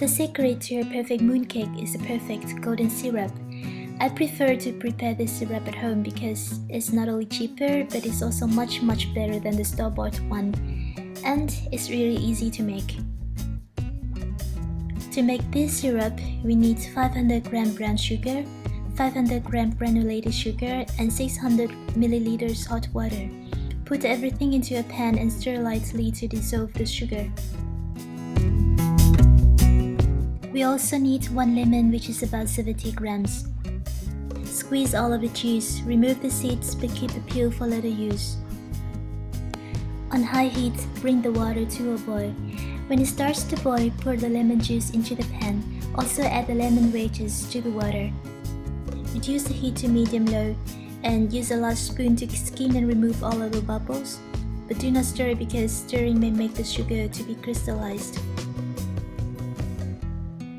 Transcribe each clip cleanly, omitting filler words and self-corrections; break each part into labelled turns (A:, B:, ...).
A: secret to a perfect mooncake is a perfect golden syrup. I prefer to prepare this syrup at home because it's not only cheaper but it's also much better than the store-bought one, and it's really easy to make. To make this syrup, we need 500 gram brown sugar, 500 gram granulated sugar, and 600 milliliters hot water. Put everything into a pan and stir lightly to dissolve the sugar. We also need 1 lemon, which is about 70 grams. Squeeze all of the juice, remove the seeds but keep the peel for later use. On high heat, bring the water to a boil. When it starts to boil, pour the lemon juice into the pan. Also add the lemon wedges to the water. Reduce the heat to medium-low and use a large spoon to skim and remove all of the bubbles. But do not stir because stirring may make the sugar to be crystallized.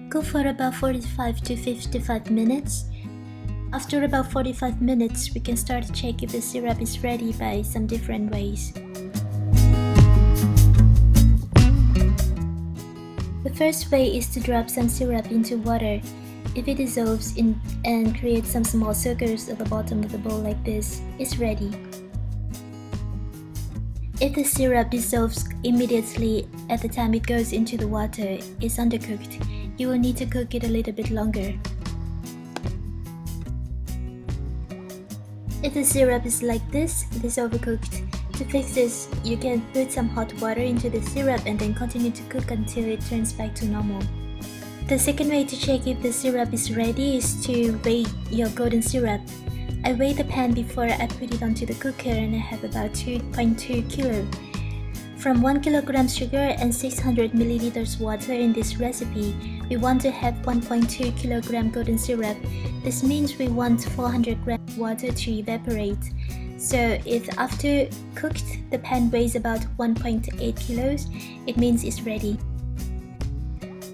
A: Cook for about 45 to 55 minutes. After about 45 minutes, we can start to check if the syrup is ready by some different ways. The first way is to drop some syrup into water. If it dissolves and creates some small circles at the bottom of the bowl like this, it's ready. If the syrup dissolves immediately at the time it goes into the water, it's undercooked. You will need to cook it a little bit longer. If the syrup is like this, it is overcooked. To fix this, you can put some hot water into the syrup and then continue to cook until it turns back to normal. The second way to check if the syrup is ready is to weigh your golden syrup. I weigh the pan before I put it onto the cooker and I have about 2.2 kg. From 1 kilogram sugar and 600 milliliters water in this recipe, we want to have 1.2 kilogram golden syrup. This means we want 400 grams water to evaporate. So if after cooked, the pan weighs about 1.8 kilos, it means it's ready.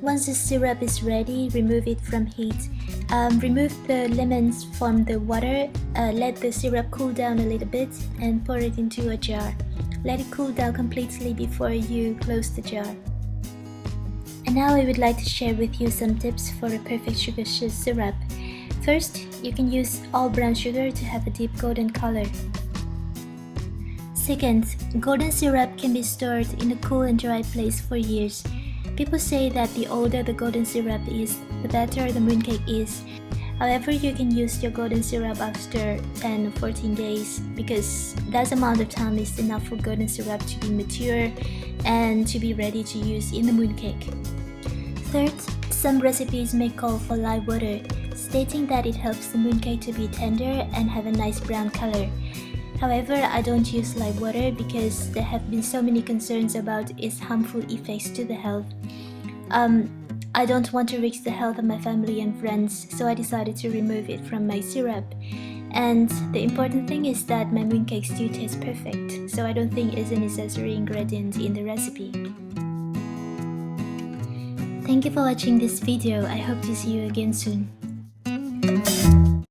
A: Once the syrup is ready, remove it from heat. Remove the lemons from the water, let the syrup cool down a little bit and pour it into a jar. Let it cool down completely before you close the jar. And now I would like to share with you some tips for a perfect sugar syrup. First, you can use all brown sugar to have a deep golden color. Second, golden syrup can be stored in a cool and dry place for years. People say that the older the golden syrup is, the better the mooncake is. However, you can use your golden syrup after 10 or 14 days because that amount of time is enough for golden syrup to be mature and to be ready to use in the mooncake. Third, some recipes may call for live water, stating that it helps the mooncake to be tender and have a nice brown color. However, I don't use live water because there have been so many concerns about its harmful effects to the health. I don't want to risk the health of my family and friends, so I decided to remove it from my syrup. And the important thing is that my mooncakes do taste perfect, so I don't think it's a necessary ingredient in the recipe. Thank you for watching this video. I hope to see you again soon.